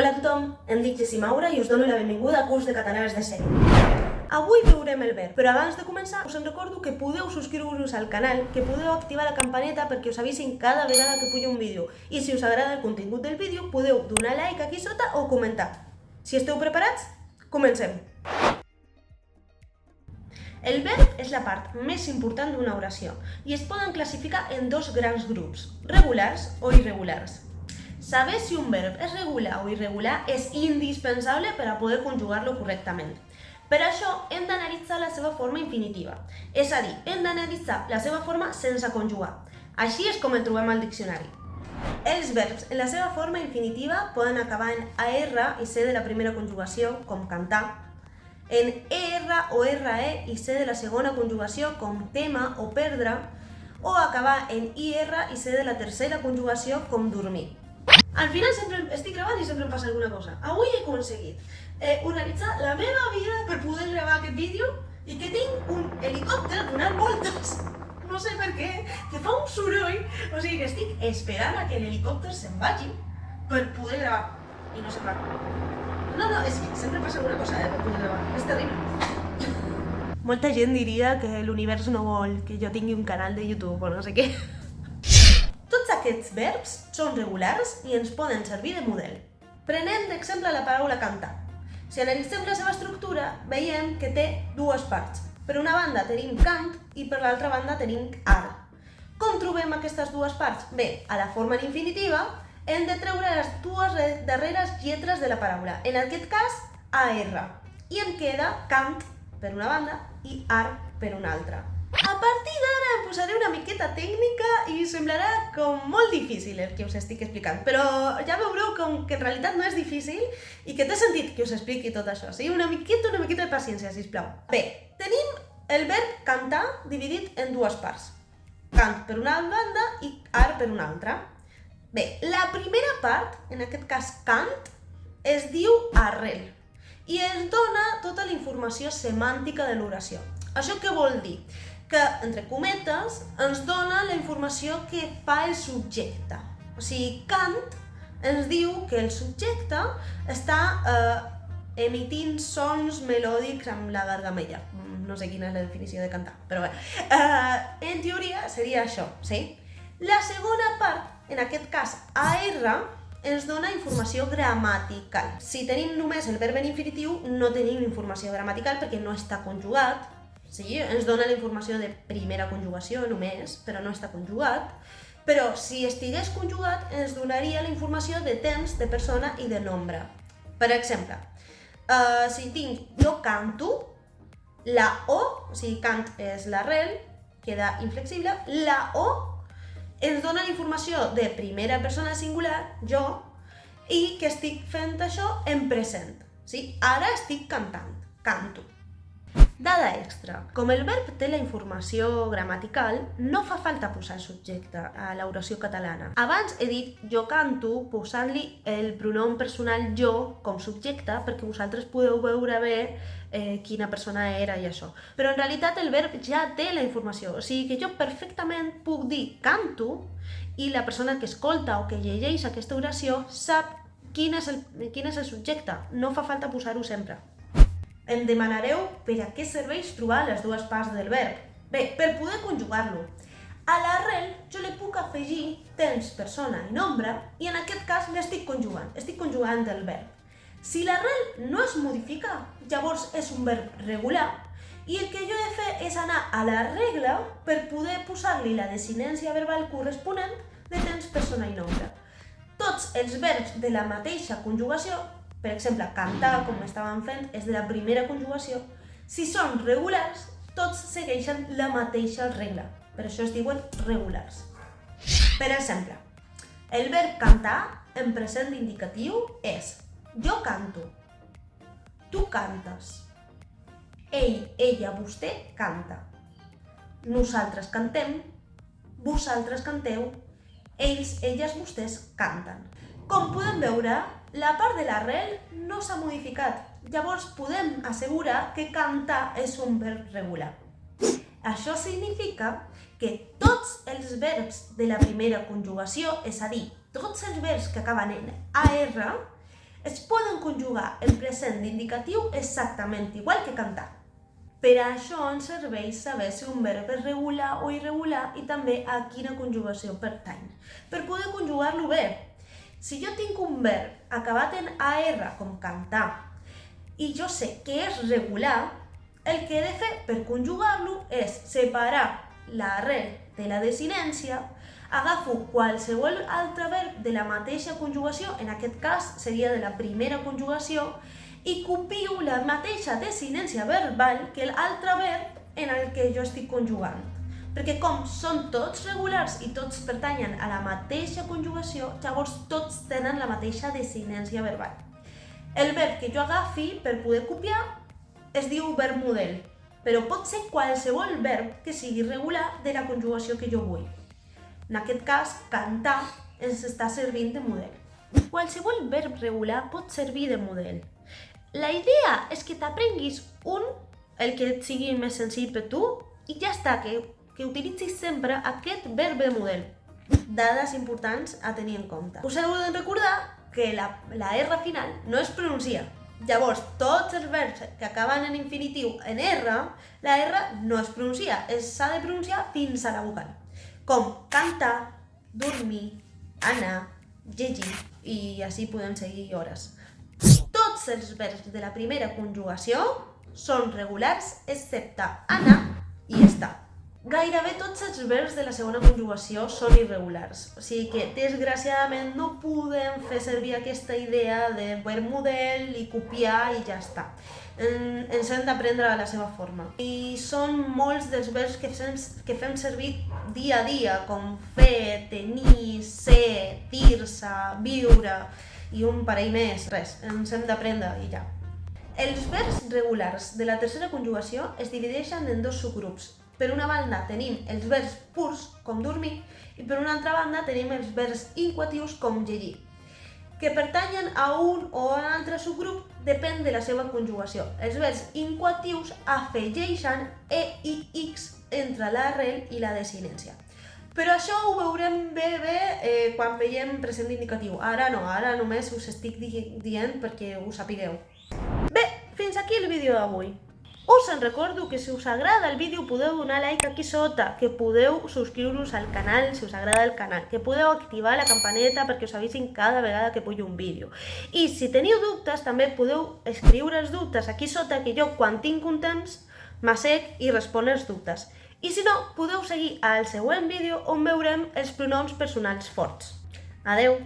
Hola a tothom, em dic Jessie Maura i us dono la benvinguda al curs de català de sèrie. Avui veurem el verb, però abans de començar us en recordo que podeu subscriure-vos al canal, que podeu activar la campaneta perquè us avisin cada vegada que pugi un vídeo. I si us agrada el contingut del vídeo, podeu donar like aquí sota o comentar. Si esteu preparats, comencem! El verb és la part més important d'una oració i es poden classificar en dos grans grups, regulars o irregulars. Saber si un verb és regular o irregular és indispensable per a poder conjugar-lo correctament. Per això hem d'analitzar la seva forma infinitiva, és a dir, hem d'analitzar la seva forma sense conjugar. Així és com el trobem al diccionari. Els verbs en la seva forma infinitiva poden acabar en AR i ser de la primera conjugació, com cantar, en ER o RE i ser de la segona conjugació, com tema o perdre, o acabar en IR i ser de la tercera conjugació, com dormir. Al final sempre estic gravant i sempre em passa alguna cosa. Avui he aconseguit organitzar la meva vida per poder gravar aquest vídeo i que tinc un helicòpter donant voltes. No sé per què, que fa un soroll, o sigui que estic esperant a que l'helicòpter se'n vagi per poder gravar. I no se'n va. No, és que sempre passa alguna cosa per poder gravar. És terrible. Molta gent diria que l'univers no vol que jo tingui un canal de YouTube o no sé què. Tots aquests verbs són regulars i ens poden servir de model. Prenem d'exemple la paraula cantar. Si analitzem la seva estructura, veiem que té dues parts. Per una banda tenim cant i per l'altra banda tenim ar. Com trobem aquestes dues parts? Bé, a la forma en infinitiva hem de treure les dues darreres lletres de la paraula, en aquest cas AR. I em queda cant per una banda i ar per una altra. A partir d'ara em posaré una miqueta tècnica i semblarà com molt difícil el que us estic explicant, però ja veureu que en realitat no és difícil i que té sentit que us expliqui tot això, sí? Una miqueta de paciència, sisplau. Bé, tenim el verb cantar dividit en dues parts. Cant per una banda i ar per una altra. Bé, la primera part, en aquest cas cant, es diu arrel i ens dona tota la informació semàntica de l'oració. Això què vol dir? Que, entre cometes, ens dona la informació que fa el subjecte. O sigui, cant ens diu que el subjecte està emitint sons melòdics amb la gargamella. No sé quina és la definició de cantar, però bé. En teoria seria això, sí? La segona part, en aquest cas AR, ens dona informació gramatical. Si tenim només el verb en infinitiu, no tenim informació gramatical perquè no està conjugat. Sí, ens dona la informació de primera conjugació només, però no està conjugat. Però si estigués conjugat, ens donaria la informació de temps, de persona i de nombre. Per exemple, si tinc jo canto, la O, o sigui, cant és l'arrel, queda inflexible, la O ens dona la informació de primera persona singular, jo, i que estic fent això en present. Sí? Ara estic cantant, canto. Dada extra. Com el verb té la informació gramatical, no fa falta posar subjecte a l'oració catalana. Abans he dit jo canto posant-li el pronom personal jo com subjecte perquè vosaltres podeu veure bé quina persona era i això. Però en realitat el verb ja té la informació, o sigui que jo perfectament puc dir canto i la persona que escolta o que llegeix aquesta oració sap quin és el subjecte. No fa falta posar-ho sempre. Em demanareu per a què serveix trobar les dues parts del verb. Bé, per poder conjugar-lo. A l'arrel jo li puc afegir temps, persona i nombre i en aquest cas l'estic conjugant. Estic conjugant el verb. Si l'arrel no es modifica, llavors és un verb regular i el que jo he de fer és anar a la regla per poder posar-li la desinència verbal corresponent de temps, persona i nombre. Tots els verbs de la mateixa conjugació, per exemple, cantar, com estàvem fent, és de la primera conjugació. Si són regulars, tots segueixen la mateixa regla. Per això es diuen regulars. Per exemple, el verb cantar en present indicatiu és jo canto, tu cantes, ell, ella, vostè canta, nosaltres cantem, vosaltres canteu, ells, elles, vostès canten. Com podem veure, la part de l'arrel no s'ha modificat, llavors podem assegurar que cantar és un verb regular. Això significa que tots els verbs de la primera conjugació, és a dir, tots els verbs que acaben en AR, Es poden conjugar el present d'indicatiu exactament igual que cantar. Per això ens serveix saber si un verb és regular o irregular i també a quina conjugació pertany, per poder conjugar-lo bé. Si jo tinc un verb acabat en AR, com cantar, i jo sé que és regular, el que he de fer per conjugar-lo és separar l'arrel de la desinència, agafo qualsevol altre verb de la mateixa conjugació, en aquest cas seria de la primera conjugació, i copio la mateixa desinència verbal que l'altre verb en el que jo estic conjugant. Perquè com són tots regulars i tots pertanyen a la mateixa conjugació, llavors tots tenen la mateixa desinència verbal. El verb que jo agafi per poder copiar es diu verb model, però pot ser qualsevol verb que sigui regular de la conjugació que jo vull. En aquest cas, cantar ens està servint de model. Qualsevol verb regular pot servir de model. La idea és que t'aprenguis el que et sigui més senzill per tu, i ja està, que utilitzis sempre aquest verb de model. Dades importants a tenir en compte. Us heu de recordar que la R final no es pronuncia. Llavors, tots els verbs que acaben en infinitiu en R, la R no es pronuncia, s'ha de pronunciar fins a la vocal. Com cantar, dormir, anar, llegir, i així podem seguir hores. Tots els verbs de la primera conjugació són regulars, excepte anar i estar. Gairebé tots els verbs de la segona conjugació són irregulars, o sigui que, desgraciadament, no podem fer servir aquesta idea de verb model i copiar i ja està. Ens hem d'aprendre a la seva forma. I són molts dels verbs que fem servir dia a dia, com fer, tenir, ser, dir-se, viure i un parell més. Res, ens hem d'aprendre i ja. Els verbs regulars de la tercera conjugació es divideixen en dos subgrups. Per una banda tenim els verbs purs, com dormir, i per una altra banda tenim els verbs inquatius, com llegir, que pertanyen a un o a un altre subgrup depèn de la seva conjugació. Els verbs inquatius afegeixen e i x entre l'arrel i la desinència. Però això ho veurem bé quan veiem present indicatiu. Ara no, ara només us estic dient perquè ho sapigueu. Bé, fins aquí el vídeo d'avui. Us en recordo que si us agrada el vídeo podeu donar like aquí sota, que podeu subscriure-us al canal si us agrada el canal, que podeu activar la campaneta perquè us avisin cada vegada que pujo un vídeo. I si teniu dubtes també podeu escriure els dubtes aquí sota, que jo quan tinc un temps m'assec i responc els dubtes. I si no, podeu seguir al següent vídeo on veurem els pronoms personals forts. Adeu!